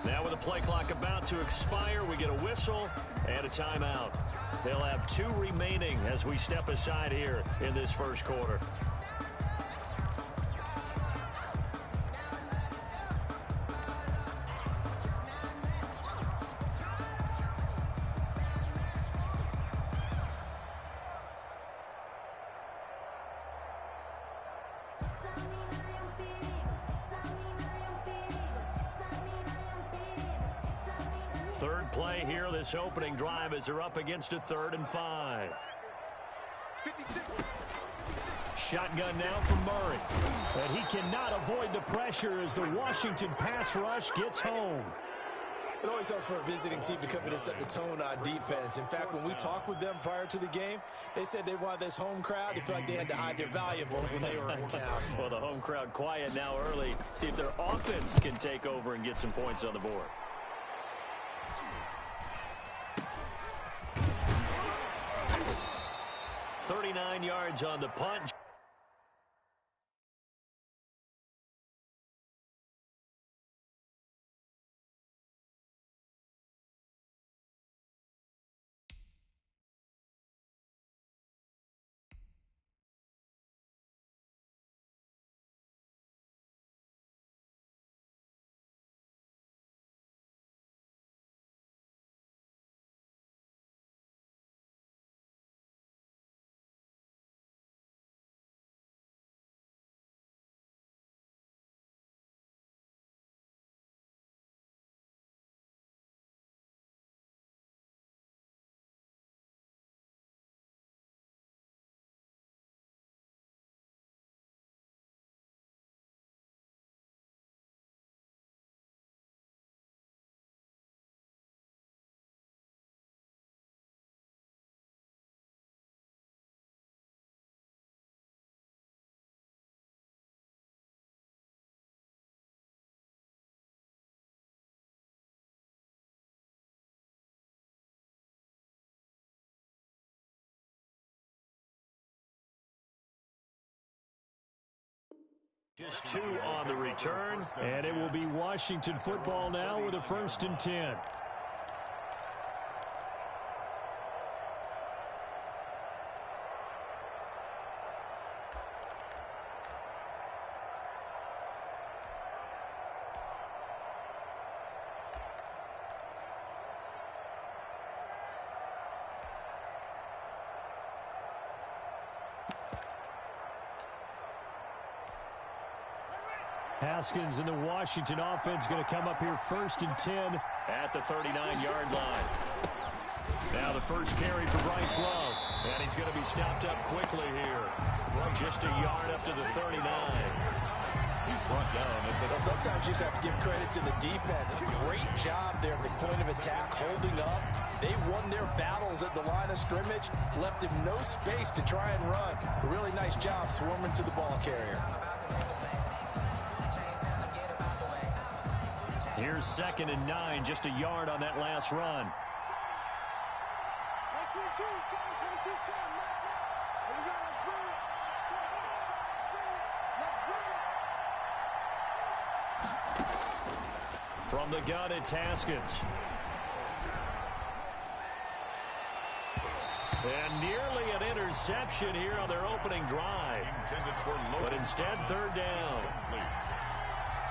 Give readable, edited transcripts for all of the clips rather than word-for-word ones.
Now with the play clock about to expire, we get a whistle and a timeout. They'll have 2 remaining as we step aside here in this first quarter. Third play here, this opening drive, as they're up against a 3rd and 5. Shotgun now from Murray. And he cannot avoid the pressure as the Washington pass rush gets home. It always helps for a visiting team to come in and set the tone on defense. In fact, when we talked with them prior to the game, they said they wanted this home crowd to feel like they had to hide their valuables when they were in town. Well, the home crowd quiet now early. See if their offense can take over and get some points on the board. 39 yards on the punt. Just 2 on the return, and it will be Washington football now with a 1st and 10. Haskins and the Washington offense going to come up here 1st and 10 at the 39-yard line. Now the first carry for Bryce Love, and he's going to be stopped up quickly here. Just a yard up to the 39. He's brought down. Well, sometimes you just have to give credit to the defense. Great job there at the point of attack, holding up. They won their battles at the line of scrimmage, left him no space to try and run. A really nice job swarming to the ball carrier. Here's 2nd and 9, just a yard on that last run. From the gun, it's Haskins. And nearly an interception here on their opening drive. But instead, 3rd down.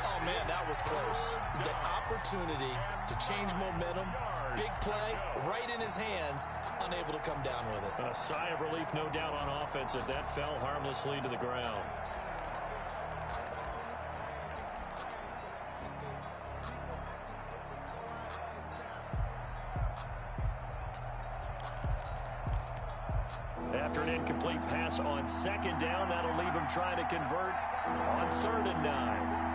Oh, man, that was close. The opportunity to change momentum, big play, right in his hands, unable to come down with it. A sigh of relief, no doubt, on offense if that fell harmlessly to the ground. After an incomplete pass on 2nd down, that'll leave him trying to convert on 3rd and 9.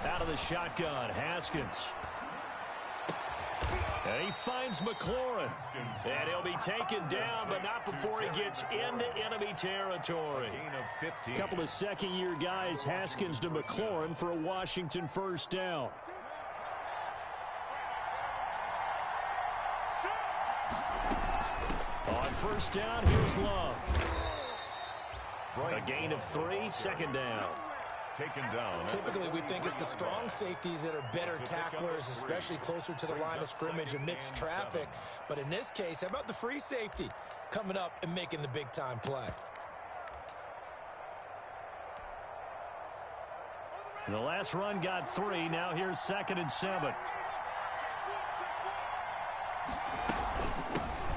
Out of the shotgun, Haskins. And he finds McLaurin. And he'll be taken down, but not before he gets into enemy territory. A couple of second-year guys, Haskins to McLaurin for a Washington 1st down. On first down, here's Love. A gain of 3, second down. Taken down. Typically, we think it's the strong safeties that are better tacklers, especially closer to the line of scrimmage amidst traffic. But in this case, how about the free safety coming up and making the big-time play? The last run got 3. Now here's 2nd and 7.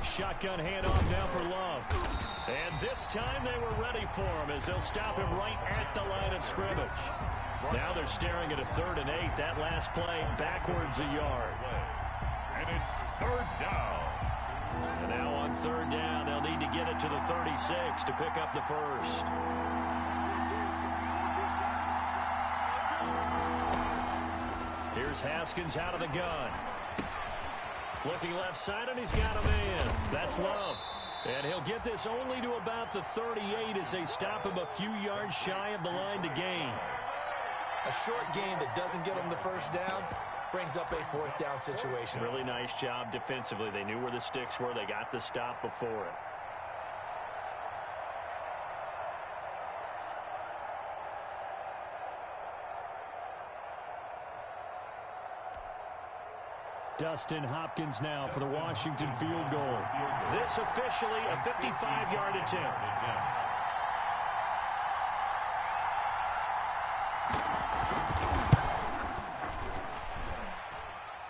Shotgun handoff now for Love. And this time they were ready for him as they'll stop him right at the line of scrimmage. Now they're staring at a 3rd and 8. That last play backwards a yard. And it's 3rd down. And now on 3rd down, they'll need to get it to the 36 to pick up the first. Here's Haskins out of the gun. Looking left side, and he's got a man. That's Love. And he'll get this only to about the 38 as they stop him a few yards shy of the line to gain. A short gain that doesn't get him the first down brings up a 4th down situation. Really nice job defensively. They knew where the sticks were. They got the stop before it. Dustin Hopkins now for the Washington field goal. This officially a 55-yard attempt.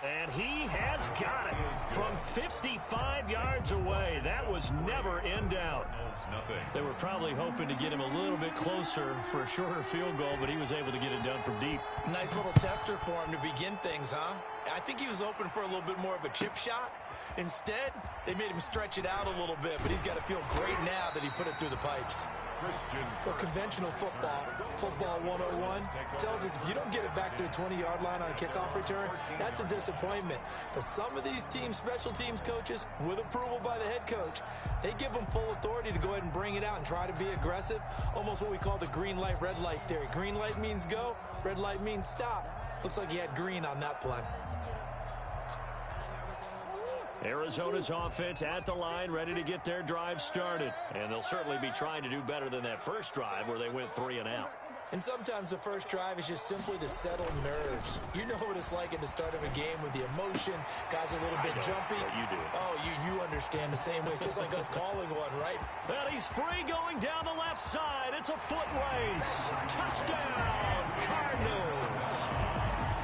And he has got it from 55 yards away. That was never in doubt. They were probably hoping to get him a little bit closer for a shorter field goal, but he was able to get it done from deep. Nice little tester for him to begin things, huh? I think he was open for a little bit more of a chip shot. Instead, they made him stretch it out a little bit, but he's got to feel great now that he put it through the pipes. Well, conventional football 101, tells us if you don't get it back to the 20-yard line on a kickoff return, that's a disappointment. But some of these teams, special teams coaches, with approval by the head coach, they give them full authority to go ahead and bring it out and try to be aggressive, almost what we call the green light, red light theory. Green light means go, red light means stop. Looks like he had green on that play. Arizona's offense at the line, ready to get their drive started. And they'll certainly be trying to do better than that first drive where they went 3 and out. And sometimes the first drive is just simply to settle nerves. You know what it's like at the start of a game with the emotion. Guys are a little bit jumpy. You do. Oh, you understand the same way. It's just like us calling one, right? Well, he's free going down the left side. It's a foot race. Touchdown, Cardinals.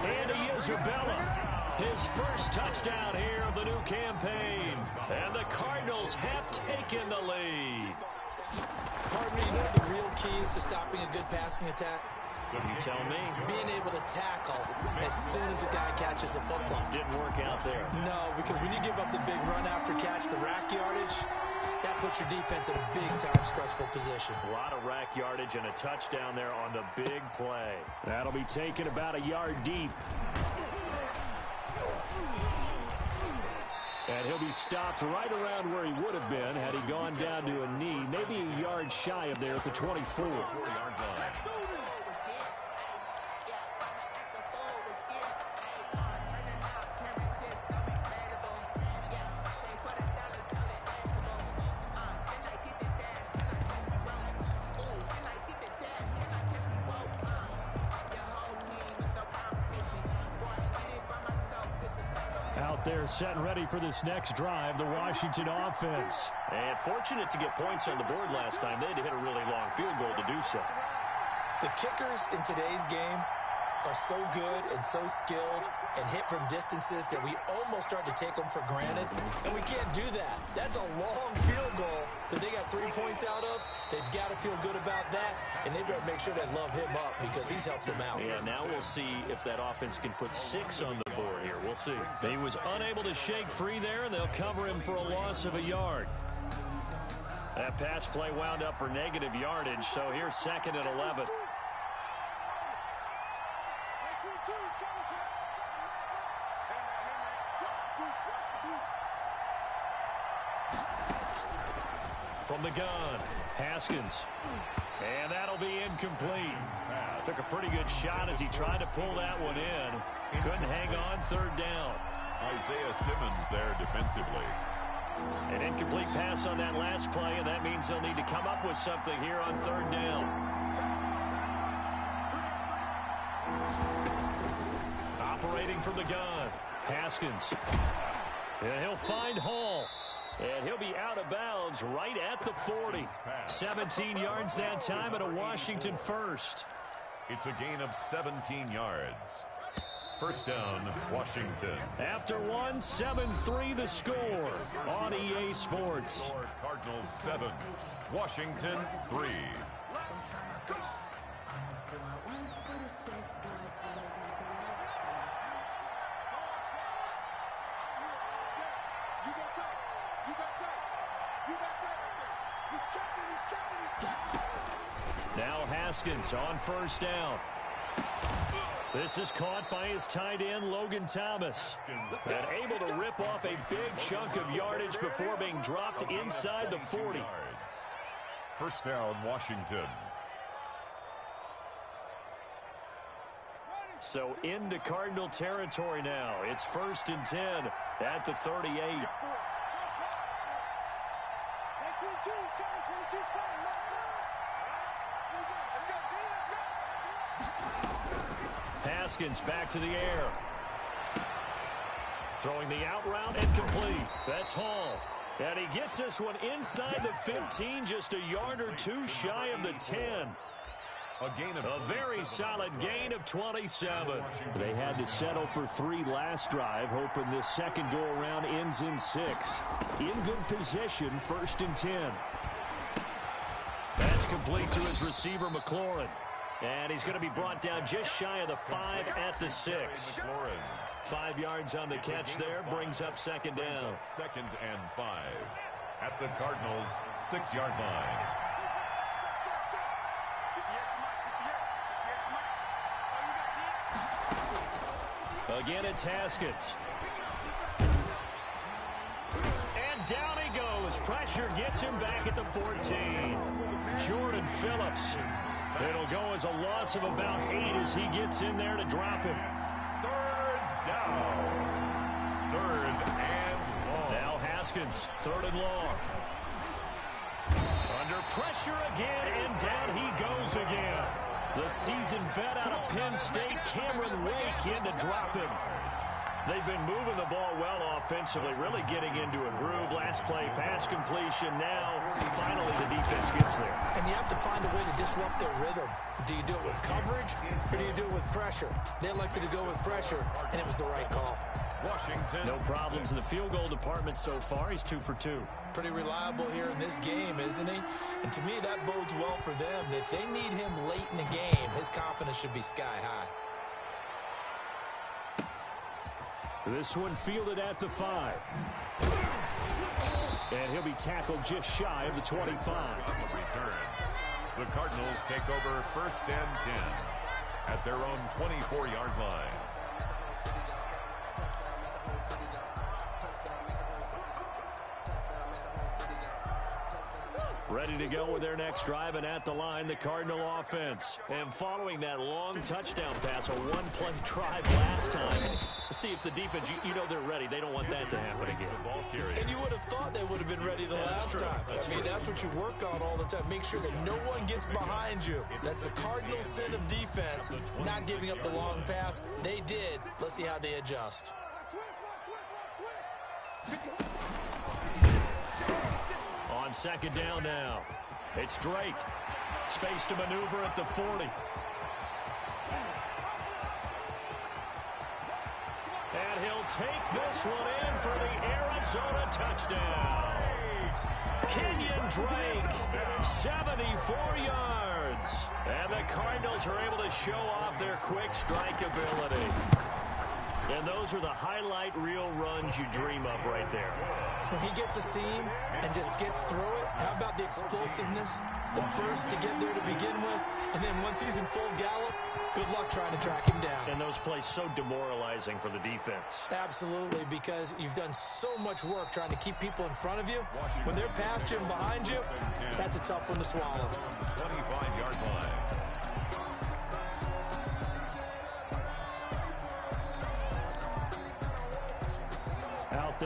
Andy Isabella. His first touchdown here of the new campaign. And the Cardinals have taken the lead. Pardon me, you know what the real key is to stopping a good passing attack? You tell me. Being able to tackle as soon as a guy catches the football. Didn't work out there. No, because when you give up the big run after catch, the rack yardage, that puts your defense in a big-time stressful position. A lot of rack yardage and a touchdown there on the big play. That'll be taken about a yard deep. And he'll be stopped right around where he would have been had he gone down to a knee, maybe a yard shy of there at the 24. They're set and ready for this next drive, the Washington offense. And fortunate to get points on the board last time. They had to hit a really long field goal to do so. The kickers in today's game are so good and so skilled and hit from distances that we almost start to take them for granted. And we can't do that. That's a long field goal that they got 3 points out of. They've got to feel good about that, and they better make sure they love him up because he's helped them out. Yeah, now we'll see if that offense can put 6 on the board here. We'll see. He was unable to shake free there, and they'll cover him for a loss of a yard. That pass play wound up for negative yardage, so here's 2nd and 11. From the gun, Haskins. And that'll be incomplete. Took a pretty good shot as he tried to pull that one in. Couldn't hang on, 3rd down. Isaiah Simmons there defensively. An incomplete pass on that last play, and that means they'll need to come up with something here on third down. Operating from the gun, Haskins. And he'll find Hall. And he'll be out of bounds right at the 40. 17 yards that time and a Washington first. It's a gain of 17 yards. First down, Washington. After one, 7-3 the score on EA Sports. Cardinals 7, Washington 3. Now Haskins on first down. This is caught by his tight end, Logan Thomas. And able to rip off a big chunk of yardage before being dropped inside the 40. First down, Washington. So into Cardinal territory now. It's 1st and 10 at the 38. Haskins back to the air. Throwing the out route and complete. That's Hall. And he gets this one inside the 15, just a yard or two shy of the 10. A very solid gain of 27. They had to settle for 3 last drive, hoping this second go-around ends in 6. In good position, 1st and 10. That's complete to his receiver, McLaurin. And he's going to be brought down just shy of the 5 at the 6. 5 yards on the catch there, brings up second down. 2nd and 5 at the Cardinals' 6-yard line. Again, it's Haskins. And down he goes. Pressure gets him back at the 14. Jordan Phillips. It'll go as a loss of about 8 as he gets in there to drop him. 3rd down. 3rd and long. Now Haskins, 3rd and long. Under pressure again, and down he goes again. The seasoned vet out of Penn State, Cameron Wake, in to drop him. They've been moving the ball well offensively, really getting into a groove. Last play, pass completion. Now, finally, the defense gets there. And you have to find a way to disrupt their rhythm. Do you do it with coverage, or do you do it with pressure? They elected to go with pressure, and it was the right call. Washington. No problems in the field goal department so far. He's 2 for 2. Pretty reliable here in this game, isn't he? And to me, that bodes well for them. If they need him late in the game, his confidence should be sky high. This one fielded at the 5. And he'll be tackled just shy of the 25. On the return, the Cardinals take over 1st and 10 at their own 24-yard line. Ready to go with their next drive, and at the line, the Cardinal offense. And following that long touchdown pass, a one-play drive last time. See if the defense, you know they're ready. They don't want that to happen again. And you would have thought they would have been ready the last time. That's what you work on all the time. Make sure that no one gets behind you. That's the Cardinal sin of defense, not giving up the long pass. They did. Let's see how they adjust. On second down now, it's Drake. Space to maneuver at the 40. And he'll take this one in for the Arizona touchdown. Kenyon Drake, 74 yards. And the Cardinals are able to show off their quick strike ability. And those are the highlight reel runs you dream of right there. When he gets a seam and just gets through it, how about the explosiveness, the burst to get there to begin with, and then once he's in full gallop, good luck trying to track him down. And those plays so demoralizing for the defense. Absolutely, because you've done so much work trying to keep people in front of you. When they're past you and behind you, that's a tough one to swallow. 25-yard line.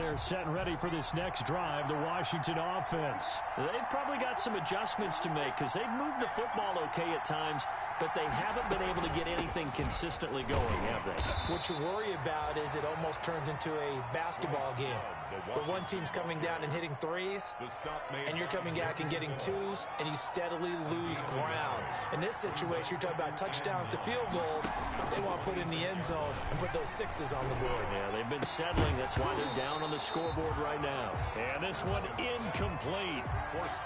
there setting ready for this next drive, the Washington offense. They've probably got some adjustments to make because they've moved the football okay at times, but they haven't been able to get anything consistently going, have they? What you worry about is it almost turns into a basketball game where one team's coming down and hitting threes, and you're coming back and getting twos, and you steadily lose ground. In this situation, you're talking about touchdowns to field goals. They want to put in the end zone and put those sixes on the board. Yeah, they've been settling. That's why they're down on the scoreboard right now. And this one incomplete.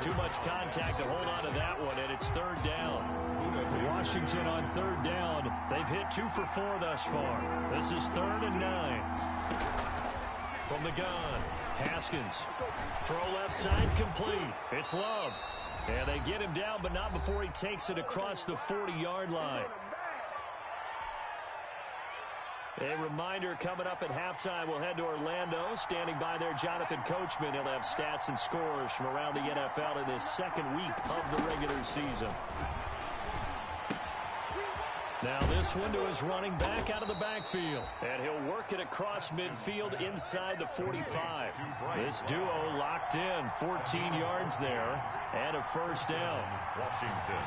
Too much contact to hold on to that one, and it's third down. Washington on third down. They've hit 2 for 4 thus far. This is 3rd and 9. From the gun, Haskins. Throw left side complete. It's Love. And they get him down, but not before he takes it across the 40-yard line. A reminder coming up at halftime, we'll head to Orlando. Standing by there, Jonathan Coachman. He'll have stats and scores from around the NFL in this second week of the regular season. Now this one to his running back out of the backfield. And he'll work it across midfield inside the 45. This duo locked in. 14 yards there and a first down. Washington.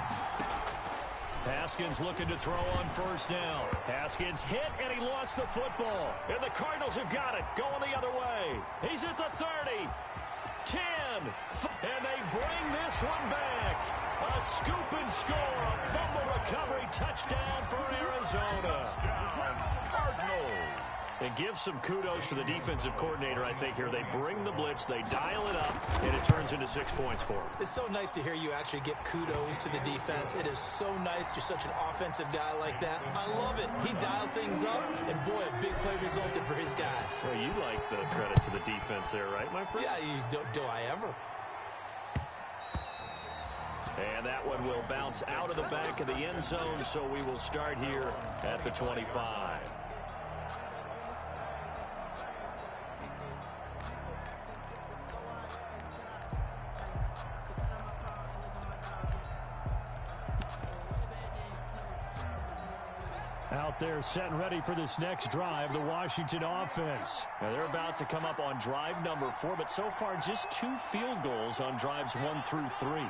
Haskins looking to throw on first down. Haskins hit, and he lost the football. And the Cardinals have got it, going the other way. He's at the 30, 10, and they bring this one back. A scoop and score, a fumble recovery touchdown for Arizona. Cardinals. And give some kudos to the defensive coordinator, I think, here. They bring the blitz, they dial it up, and it turns into 6 points for them. It's so nice to hear you actually give kudos to the defense. It is so nice. You're such an offensive guy like that. I love it. He dialed things up, and boy, a big play resulted for his guys. Well, you like the credit to the defense there, right, my friend? Yeah, do I ever? And that one will bounce out of the back of the end zone, so we will start here at the 25. Out there setting ready for this next drive, the Washington offense. Now they're about to come up on drive number 4, but so far just 2 field goals on drives 1 through 3.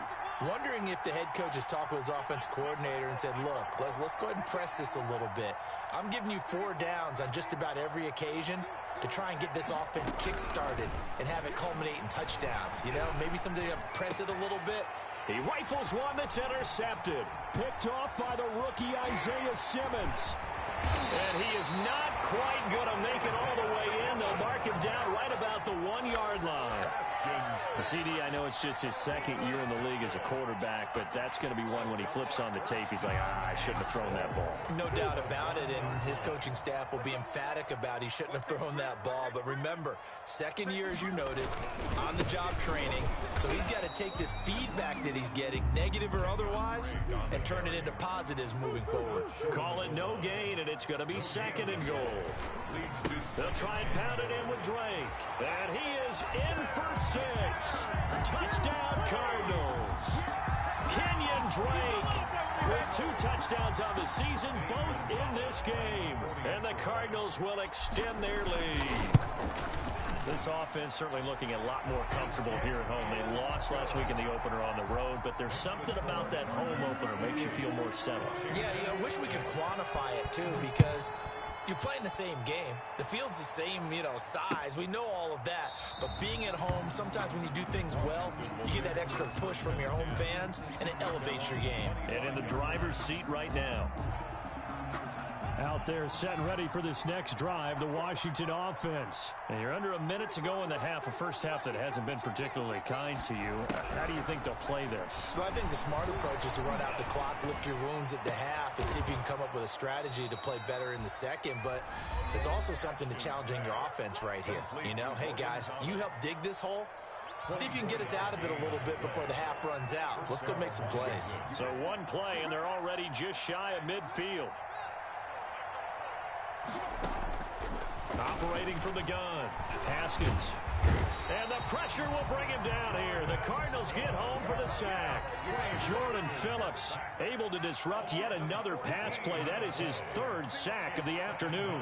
Wondering if the head coach has talked with his offense coordinator and said, look, let's go ahead and press this a little bit. I'm giving you 4 downs on just about every occasion to try and get this offense kick-started and have it culminate in touchdowns. You know, maybe something to press it a little bit. He rifles one that's intercepted. Picked off by the rookie Isaiah Simmons. And he is not quite going to make it all the way in. They'll mark him down right about the 1-yard line. The CD, I know it's just his second year in the league as a quarterback, but that's going to be one when he flips on the tape. He's like, I shouldn't have thrown that ball. No doubt about it, and his coaching staff will be emphatic about he shouldn't have thrown that ball. But remember, second year, as you noted, on-the-job training. So he's got to take this feedback that he's getting, negative or otherwise, and turn it into positives moving forward. Call it no gain, and it's going to be 2nd and goal. They'll try and pound it in with Drake. And he is in for 6. Touchdown Cardinals. Kenyon Drake with 2 touchdowns on the season, both in this game. And the Cardinals will extend their lead. This offense certainly looking a lot more comfortable here at home. They lost last week in the opener on the road, but there's something about that home opener makes you feel more settled. Yeah, I wish we could quantify it, too, because you're playing the same game. The field's the same, size. We know all of that. But being at home, sometimes when you do things well, you get that extra push from your home fans, and it elevates your game. And in the driver's seat right now. Out there set and ready for this next drive, the Washington offense. And you're under a minute to go in the half, a first half that hasn't been particularly kind to you. How do you think they'll play this? Well, I think the smart approach is to run out the clock, lick your wounds at the half, and see if you can come up with a strategy to play better in the second. But there's also something to challenging your offense right here. Hey, guys, you help dig this hole. See if you can get us out of it a little bit before the half runs out. Let's go make some plays. So one play, and they're already just shy of midfield. Operating from the gun, Haskins. And the pressure will bring him down here. The Cardinals get home for the sack. Jordan Phillips able to disrupt yet another pass play. That is his 3rd sack of the afternoon.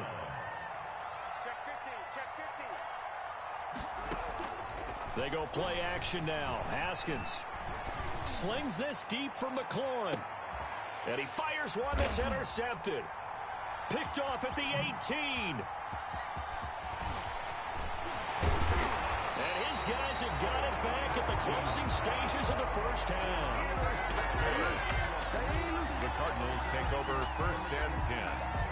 They go play action now. Haskins slings this deep from McLaurin. And he fires one that's intercepted. Picked off at the 18. And his guys have got it back at the closing stages of the first half. The Cardinals take over first and 10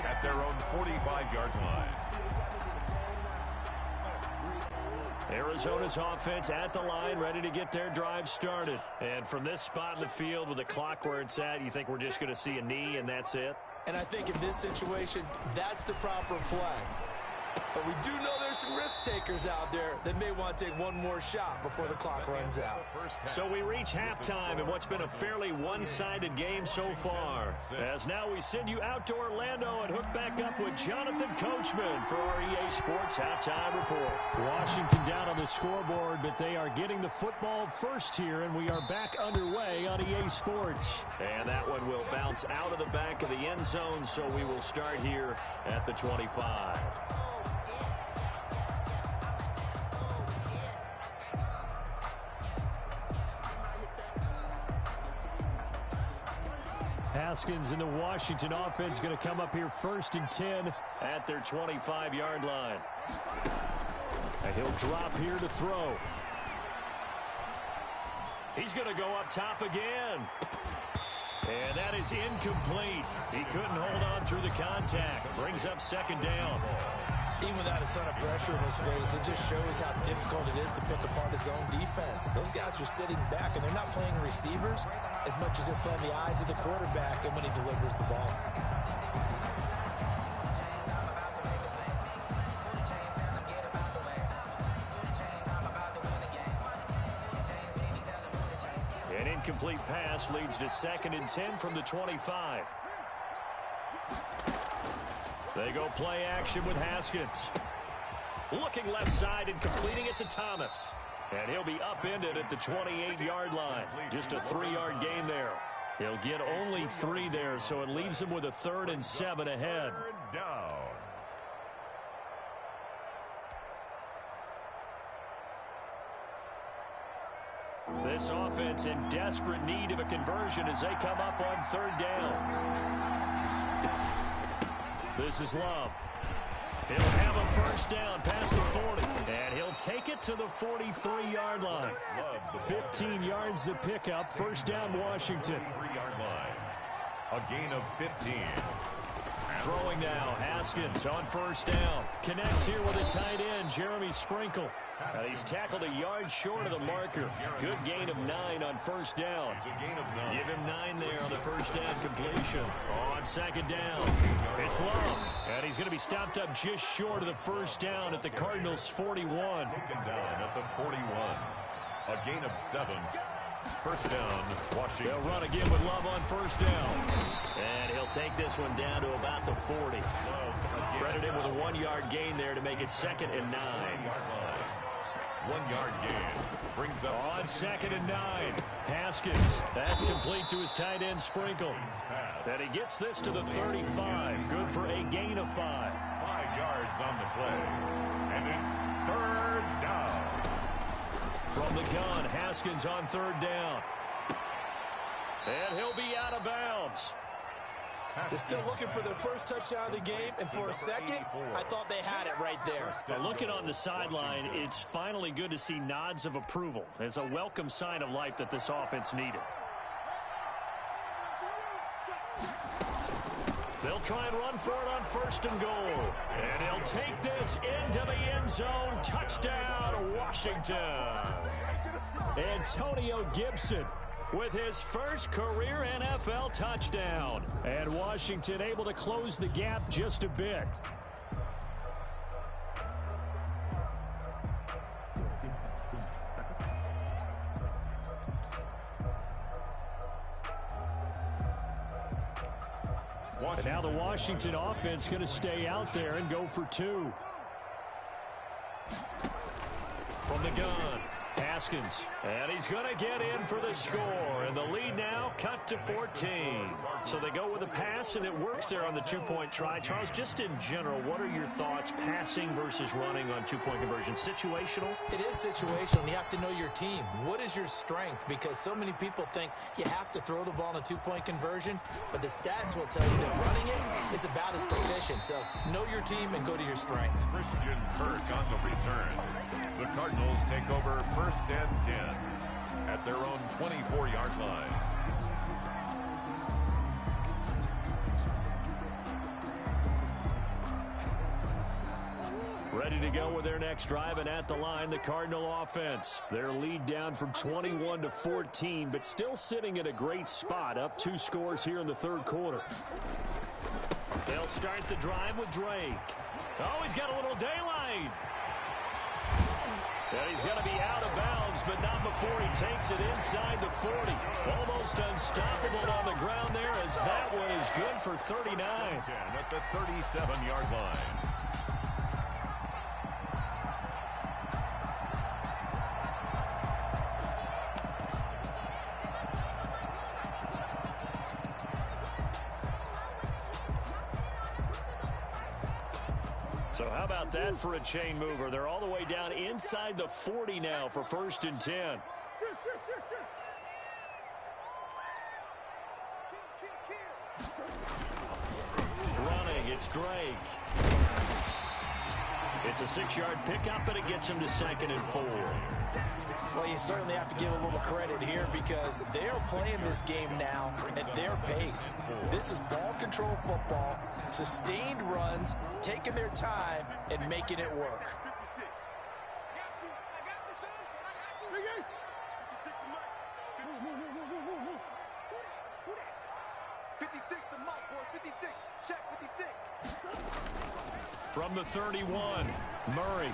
at their own 45-yard line. Arizona's offense at the line, ready to get their drive started. And from this spot in the field with the clock where it's at, you think we're just going to see a knee and that's it? And I think in this situation, that's the proper play. But we do know there's some risk takers out there that may want to take one more shot before the clock runs out. So we reach halftime in what's been a fairly one-sided game so far. As now we send you out to Orlando and hook back up with Jonathan Coachman for our EA Sports Halftime Report. Washington down on the scoreboard, but they are getting the football first here, and we are back underway on EA Sports. And that one will bounce out of the back of the end zone, so we will start here at the 25. Haskins in the Washington offense going to come up here first and 10 at their 25-yard line. And he'll drop here to throw. He's going to go up top again. And that is incomplete. He couldn't hold on through the contact. Brings up second down. Even without a ton of pressure in his face, it just shows how difficult it is to pick apart his own defense. Those guys are sitting back, and they're not playing receivers as much as they're playing the eyes of the quarterback and when he delivers the ball. An incomplete pass leads to second and 10 from the 25. They go play action with Haskins. Looking left side and completing it to Thomas. And he'll be upended at the 28-yard line. Just a 3-yard gain there. He'll get only 3 there, so it leaves him with a 3rd and 7 ahead. Down. This offense in desperate need of a conversion as they come up on 3rd down. This is Love. He'll have a first down past the 40. And he'll take it to the 43-yard line. 15 yards the pickup. First down, Washington. 3-yard line. A gain of 15. Throwing now, Haskins on first down. Connects here with a tight end, Jeremy Sprinkle. And he's tackled a yard short of the marker. Good gain of 9 on first down. Give him 9 there on the first down completion. On second down, it's Love. And he's going to be stopped up just short of the first down at the Cardinals' 41. Taken down at the 41. A gain of 7. First down, Washington. They'll run again with Love on first down. And he'll take this one down to about the 40. Credit him with a 1-yard gain there to make it 2nd and 9. 1-yard gain. Brings up on 2nd and 9. Haskins. That's complete to his tight end, Sprinkle. And he gets this to the 35. Good for a gain of 5. 5 yards on the play. And it's 3rd down. From the gun, Haskins on 3rd down. And he'll be out of bounds. They're still looking for their first touchdown of the game, and for a second, I thought they had it right there. Now looking on the sideline, it's finally good to see nods of approval as a welcome sign of life that this offense needed. They'll try and run for it on 1st and goal. And he'll take this into the end zone. Touchdown, Washington. Antonio Gibson with his first career NFL touchdown. And Washington able to close the gap just a bit. And now the Washington offense going to stay out there and go for 2. From the gun, Haskins, and he's going to get in for the score, and the lead now cut to 14. So they go with a pass, and it works there on the two-point try. Charles, just in general, what are your thoughts passing versus running on two-point conversion? Situational? It is situational. You have to know your team. What is your strength? Because so many people think you have to throw the ball in a two-point conversion, but the stats will tell you that running it is about as proficient. So know your team and go to your strength. Christian Kirk on the return. The Cardinals take over 1st and 10 at their own 24-yard line. Ready to go with their next drive, and at the line, the Cardinal offense. Their lead down from 21 to 14, but still sitting at a great spot, up 2 scores here in the third quarter. They'll start the drive with Drake. Oh, he's got a little daylight. And he's going to be out of bounds, but not before he takes it inside the 40. Almost unstoppable on the ground there, as that one is good for 39. At the 37-yard line. So how about that for a chain mover? They're all the way down inside the 40 now for 1st and 10. Running, it's Drake. It's a 6-yard pickup, and it gets him to 2nd and 4. Well, you certainly have to give a little credit here because they are playing this game now at their pace. This is ball control football, sustained runs, taking their time, and making it work. From the 31, Murray.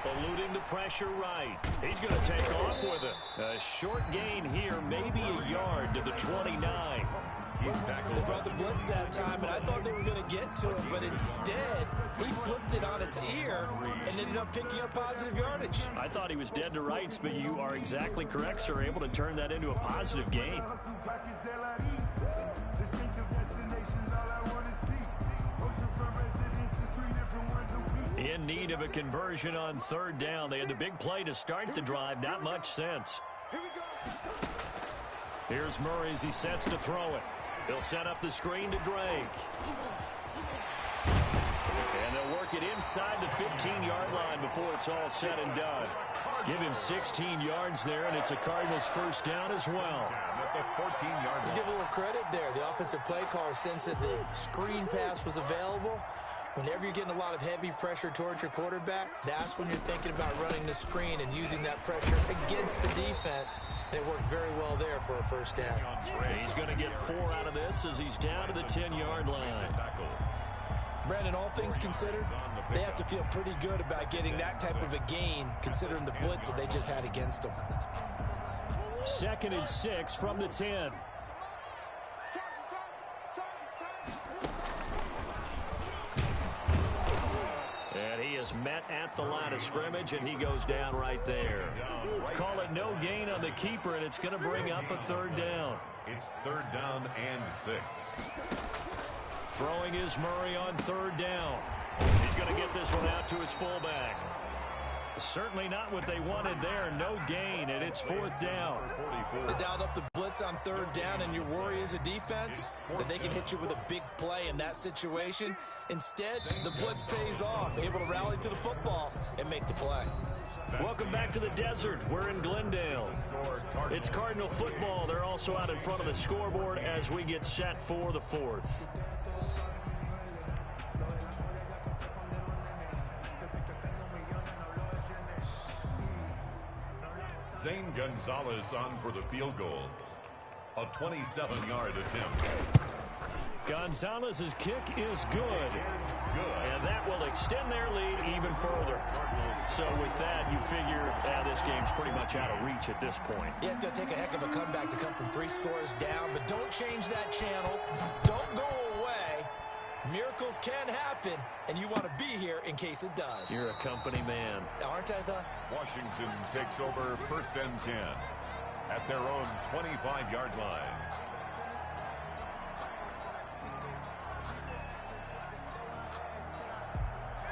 Eluding the pressure right. He's going to take off with it. A short gain here, maybe a yard to the 29. He's tackled. They brought the blitz that time, and I thought they were going to get to it, but instead, he flipped it on its ear and ended up picking up positive yardage. I thought he was dead to rights, but you are exactly correct, sir. Able to turn that into a positive gain. In need of a conversion on 3rd down. They had the big play to start the drive. Not much sense. Here's Murray as he sets to throw it. He'll set up the screen to Drake. And they'll work it inside the 15-yard line before it's all said and done. Give him 16 yards there, and it's a Cardinals 1st down as well. Let's give a little credit there. The offensive play caller sensed that the screen pass was available. Whenever you're getting a lot of heavy pressure towards your quarterback, that's when you're thinking about running the screen and using that pressure against the defense. And it worked very well there for a 1st down. He's going to get 4 out of this as he's down to the 10-yard line. Brandon, all things considered, they have to feel pretty good about getting that type of a gain, considering the blitz that they just had against them. 2nd and 6 from the 10. And he is met at the line of scrimmage, and he goes down right there. Call it no gain on the keeper, and it's going to bring up a 3rd down. It's 3rd down and 6. Throwing is Murray on 3rd down. He's going to get this one out to his fullback. Certainly not what they wanted there. No gain, and it's 4th down. They dialed up the blitz on 3rd down, and your worry as a defense that they can hit you with a big play in that situation. Instead, the blitz pays off, able to rally to the football and make the play. Welcome back to the desert. We're in Glendale. It's Cardinal football. They're also out in front of the scoreboard as we get set for the 4th. Zane Gonzalez on for the field goal. A 27-yard attempt. Gonzalez's kick is good. And that will extend their lead even further. So with that, you figure this game's pretty much out of reach at this point. Yeah, it's going to take a heck of a comeback to come from 3 scores down, but don't change that channel. Don't go away. Miracles can happen, and you want to be here in case it does. You're a company man. Aren't I, though? Washington takes over 1st and 10 at their own 25-yard line.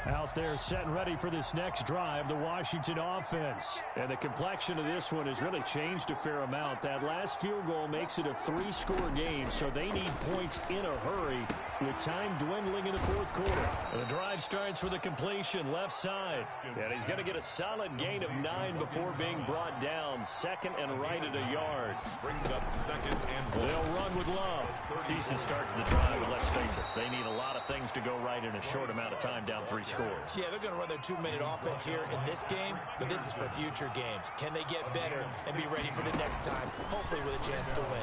Out there set and ready for this next drive, the Washington offense. And the complexion of this one has really changed a fair amount. That last field goal makes it a 3-score game, so they need points in a hurry with time dwindling in the 4th quarter. And the drive starts with a completion left side. And he's going to get a solid gain of 9 before being brought down. 2nd and right at a yard. Brings up 2nd and 1. They'll run with Love. Decent start to the drive, but let's face it, they need a lot of things to go right in a short amount of time down 3 scores. Yeah, they're going to run their 2-minute offense here in this game, but this is for future games. Can they get better and be ready for the next time, hopefully with a chance to win?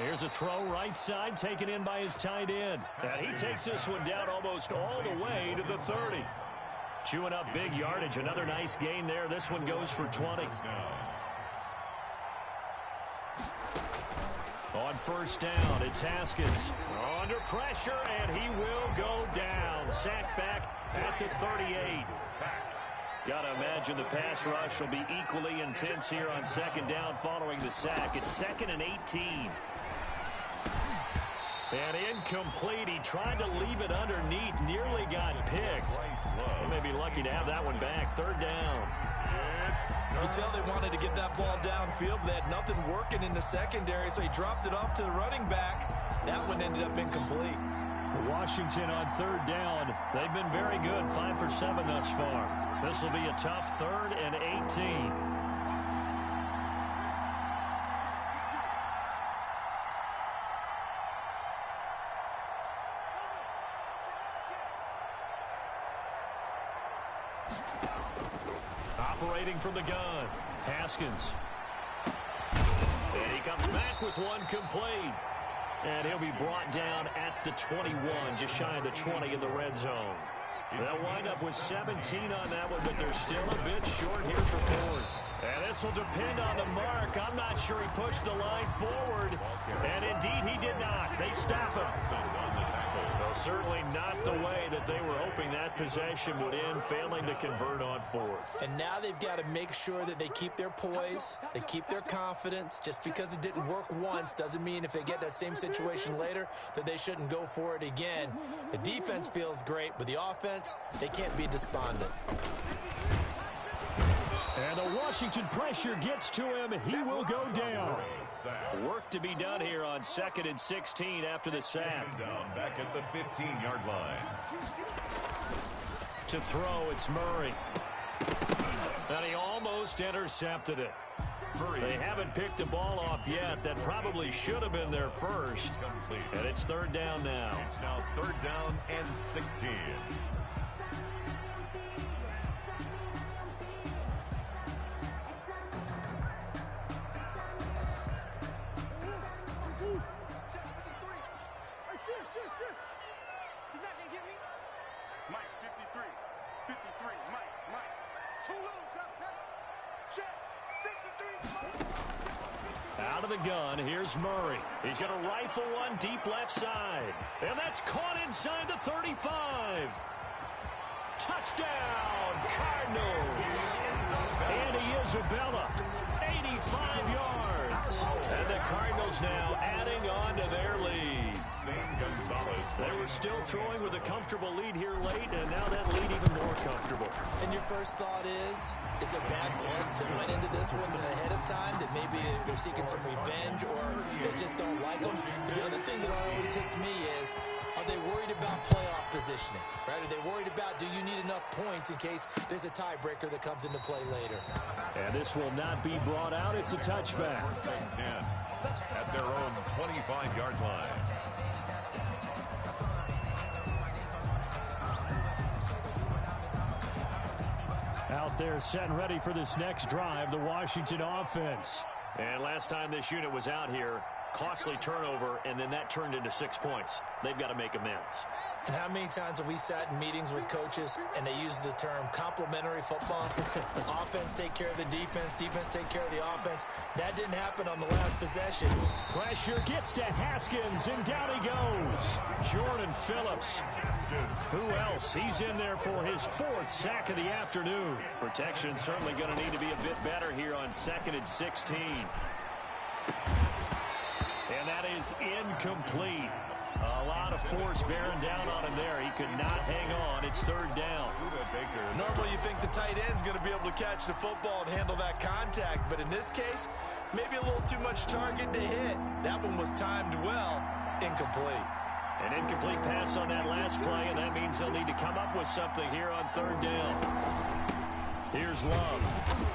Here's a throw right side taken in by his tight end. And he takes this one down almost all the way to the 30. Chewing up big yardage. Another nice gain there. This one goes for 20. On 1st down, it's Haskins. Under pressure, and he will go down. Sacked back at the 38. Got to imagine the pass rush will be equally intense here on 2nd down following the sack. It's 2nd and 18. And incomplete. He tried to leave it underneath. Nearly got picked. They may be lucky to have that one back. 3rd down. You can tell they wanted to get that ball downfield, but they had nothing working in the secondary, so he dropped it off to the running back. That one ended up incomplete. For Washington on 3rd down, they've been very good. 5 for 7 thus far. This will be a tough 3rd and 18. Operating from the gun, Haskins. And he comes back with one complete. And he'll be brought down at the 21, just shy of the 20 in the red zone. They'll wind up with 17 on that one, but they're still a bit short here for 4th. And this will depend on the mark. I'm not sure he pushed the line forward. And indeed, he did not. They stop him. Well, certainly not the way that they were hoping that possession would end, failing to convert on 4th. And now they've got to make sure that they keep their poise, they keep their confidence. Just because it didn't work once doesn't mean if they get that same situation later that they shouldn't go for it again. The defense feels great, but the offense, they can't be despondent. And the Washington pressure gets to him. He will go down. Work to be done here on 2nd and 16 after the sack. Down back at the 15-yard line. To throw, it's Murray. And he almost intercepted it. They haven't picked the ball off yet. That probably should have been their first. And it's 3rd down now. It's now 3rd down and 16. Out of the gun, here's Murray. He's going to rifle one deep left side. And that's caught inside the 35. Touchdown, Cardinals. Andy Isabella, 85 yards. And the Cardinals now adding on to their lead. They were still throwing with a comfortable lead here late, and now that lead even more comfortable. And your first thought is there bad blood that went into this one ahead of time, that maybe they're seeking some revenge or they just don't like them? The other thing that always hits me is, are they worried about playoff positioning? Right? Are they worried about, do you need enough points in case there's a tiebreaker that comes into play later? And this will not be brought out. It's a touchback. 10 at their own 25-yard line. Out there set and ready for this next drive, the Washington offense. And last time this unit was out here, costly turnover, and then that turned into 6 points. They've got to make amends. And how many times have we sat in meetings with coaches and they use the term complementary football? Offense take care of the defense, defense take care of the offense. That didn't happen on the last possession. Pressure gets to Haskins, and down he goes. Jordan Phillips. Who else? He's in there for his 4th sack of the afternoon. Protection certainly going to need to be a bit better here on 2nd and 16. And that is incomplete. A lot of force bearing down on him there. He could not hang on. It's 3rd down. Normally you think the tight end's going to be able to catch the football and handle that contact, but in this case, maybe a little too much target to hit. That one was timed well. Incomplete. An incomplete pass on that last play, and that means they'll need to come up with something here on 3rd down. Here's Love.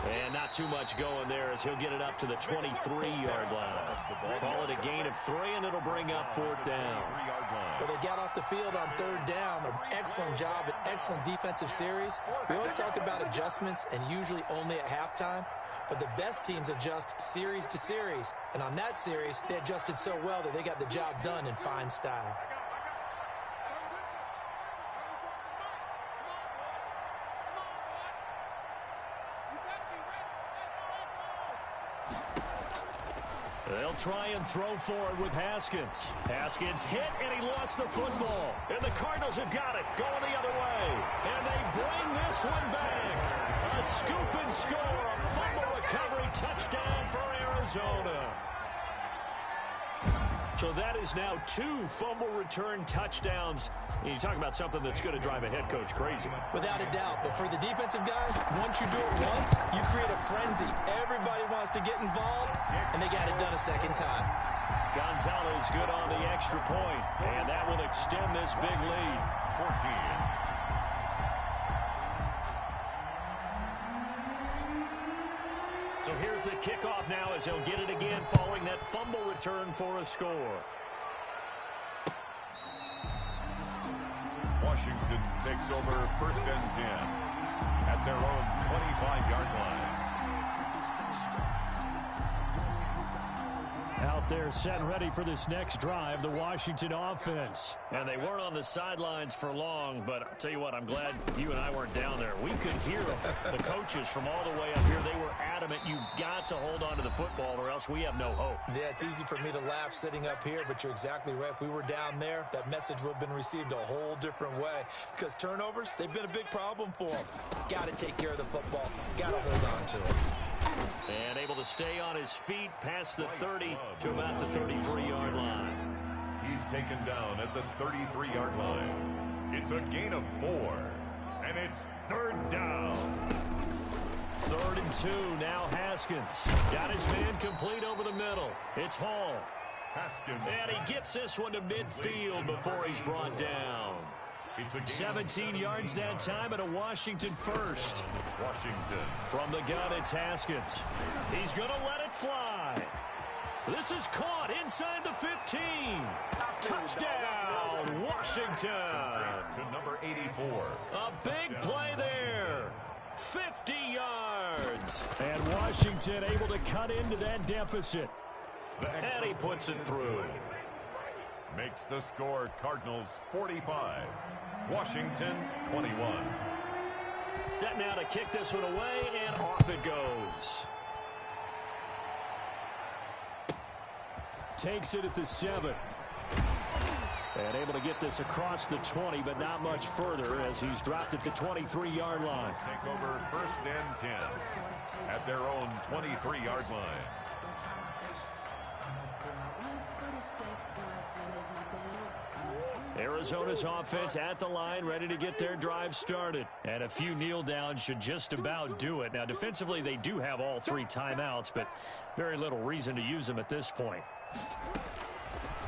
And not too much going there as he'll get it up to the 23-yard line. Call it a gain of 3, and it'll bring up 4th down. Well, they got off the field on 3rd down. An excellent job, an excellent defensive series. We always talk about adjustments, and usually only at halftime. But the best teams adjust series to series. And on that series, they adjusted so well that they got the job done in fine style. They'll try and throw forward with Haskins. Haskins hit, and he lost the football. And the Cardinals have got it, going the other way. And they bring this one back. A scoop and score, a fumble recovery touchdown for Arizona. So that is now 2 fumble return touchdowns. And you talk about something that's going to drive a head coach crazy. Without a doubt. But for the defensive guys, once you do it once, you create a frenzy. Everybody wants to get involved, and they got it done a second time. Gonzalez good on the extra point, and that will extend this big lead. 14. So here's the kickoff now as he'll get it again following that fumble return for a score. Washington takes over 1st and 10 at their own 25-yard line. Out there set and ready for this next drive, the Washington offense. And they weren't on the sidelines for long, but I'll tell you what, I'm glad you and I weren't down there. We could hear the coaches from all the way up here. They were adamant, you've got to hold on to the football or else we have no hope. Yeah, it's easy for me to laugh sitting up here, but you're exactly right. If we were down there, that message would have been received a whole different way. Because turnovers, they've been a big problem for them. Got to take care of the football. Got to hold on to it. And able to stay on his feet past the 30 to about the 33-yard line. He's taken down at the 33-yard line. It's a gain of 4, and it's 3rd down. 3rd and 2, now Haskins. Got his man complete over the middle. It's Hall. Haskins. And he gets this one to midfield before he's brought down. 17 yards that time and a Washington first. Washington. From the gun, it's Haskins. He's going to let it fly. This is caught inside the 15. Touchdown, Washington. To number 84. A big play there. 50 yards. And Washington able to cut into that deficit. And he puts it through. Makes the score Cardinals 45. Washington 21. Set now to kick this one away, and off it goes. Takes it at the 7. And able to get this across the 20, but not much further as he's dropped at the 23-yard line. Take over 1st and 10 at their own 23-yard line. Arizona's offense at the line, ready to get their drive started. And a few kneel downs should just about do it. Now, defensively, they do have all 3 timeouts, but very little reason to use them at this point.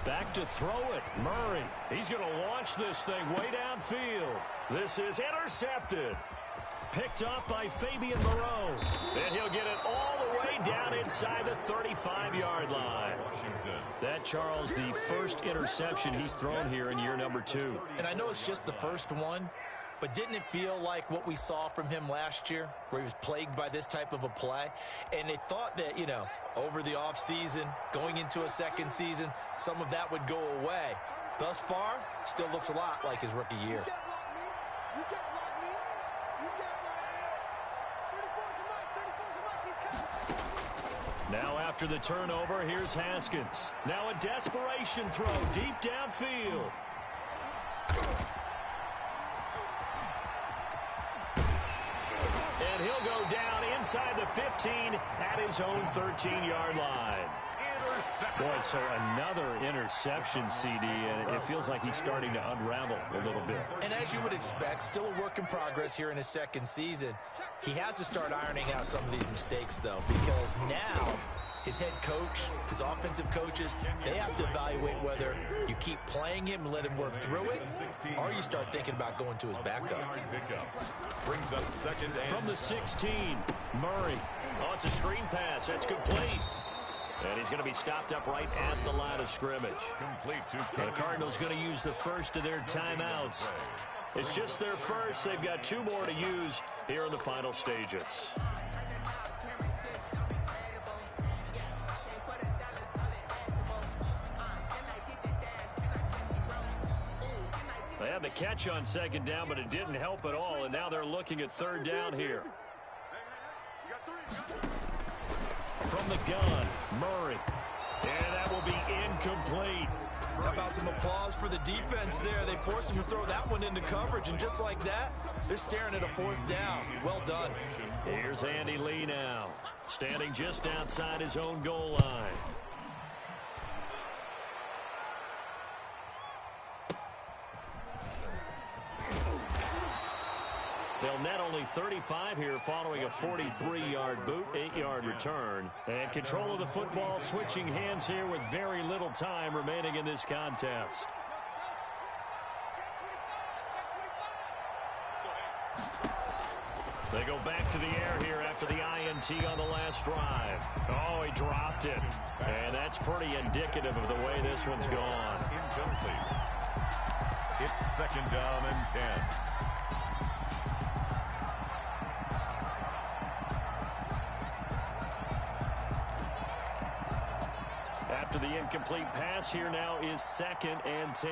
Back to throw it. Murray. He's going to launch this thing way downfield. This is intercepted. Picked up by Fabian Moreau. And he'll get it all the way down inside the 35-yard line. That, Charles, the first interception he's thrown here in year number 2. And I know it's just the first one, but didn't it feel like what we saw from him last year, where he was plagued by this type of a play? And they thought that, over the offseason, going into a second season, some of that would go away. Thus far, still looks a lot like his rookie year. You can't block me. You can't block me. 34's the mark. 34's the mark. He's coming. Now after the turnover, here's Haskins. Now a desperation throw deep downfield. And he'll go down inside the 15 at his own 13-yard line. Boy, so another interception, CD, and it feels like he's starting to unravel a little bit. And as you would expect, still a work in progress here in his second season. He has to start ironing out some of these mistakes, though, because now his head coach, his offensive coaches, they have to evaluate whether you keep playing him and let him work through it, or you start thinking about going to his backup. Brings up second and from the 16, Murray. Oh, it's a screen pass. That's complete. And he's going to be stopped up right at the line of scrimmage. complete to The Cardinals going to use the first of their timeouts. It's just their first. They've got 2 more to use here in the final stages. They had the catch on second down, but it didn't help at all, and now they're looking at third down here. From the gun, Murray. And that will be incomplete. How about some applause for the defense there? They forced him to throw that one into coverage, and just like that, they're staring at a 4th down. Well done. Here's Andy Lee now, standing just outside his own goal line. They'll net only 35 here following a 43-yard boot, 8-yard return. And control of the football switching hands here with very little time remaining in this contest. They go back to the air here after the INT on the last drive. Oh, he dropped it. And that's pretty indicative of the way this one's gone. incomplete. It's second down and 10. After the incomplete pass, here now is second and 10.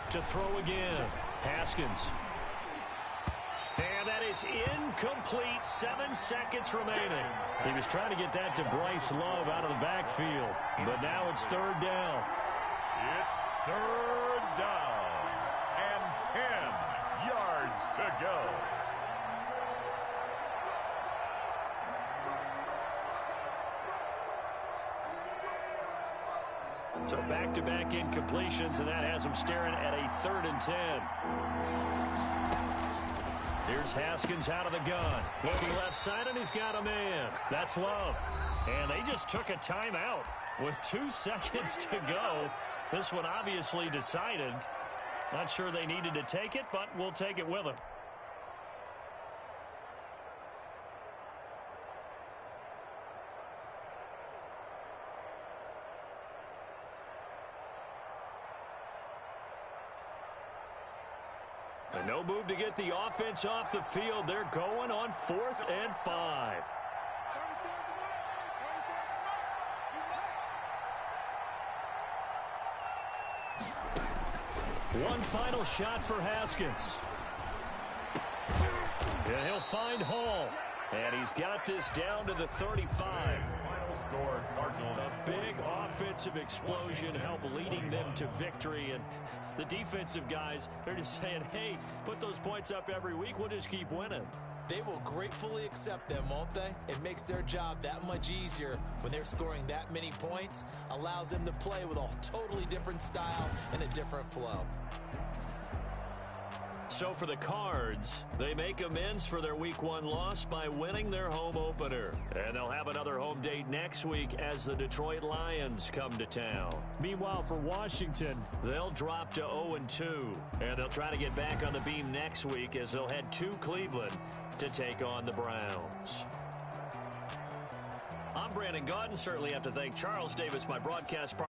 To throw again, Haskins. And that is incomplete, 7 seconds remaining. He was trying to get that to Bryce Love out of the backfield, but now it's third down. It's third down and 10 yards to go. So back-to-back incompletions, and that has him staring at a 3rd and 10. Here's Haskins out of the gun. Looking left side, and he's got a man. That's Love. And they just took a timeout with 2 seconds to go. This one obviously decided. Not sure they needed to take it, but we'll take it with them. And no move to get the offense off the field. They're going on 4th and 5. One final shot for Haskins. And he'll find Hall. And he's got this down to the 35. Final score, Cardinals. A big offensive explosion help leading them to victory. And the defensive guys, they're just saying, hey, put those points up every week. We'll just keep winning. They will gratefully accept them, won't they? It makes their job that much easier when they're scoring that many points. Allows them to play with a totally different style and a different flow. So for the Cards, they make amends for their Week 1 loss by winning their home opener. And they'll have another home date next week as the Detroit Lions come to town. Meanwhile, for Washington, they'll drop to 0-2. And they'll try to get back on the beam next week as they'll head to Cleveland to take on the Browns. I'm Brandon Gaudin. Certainly have to thank Charles Davis, my broadcast partner.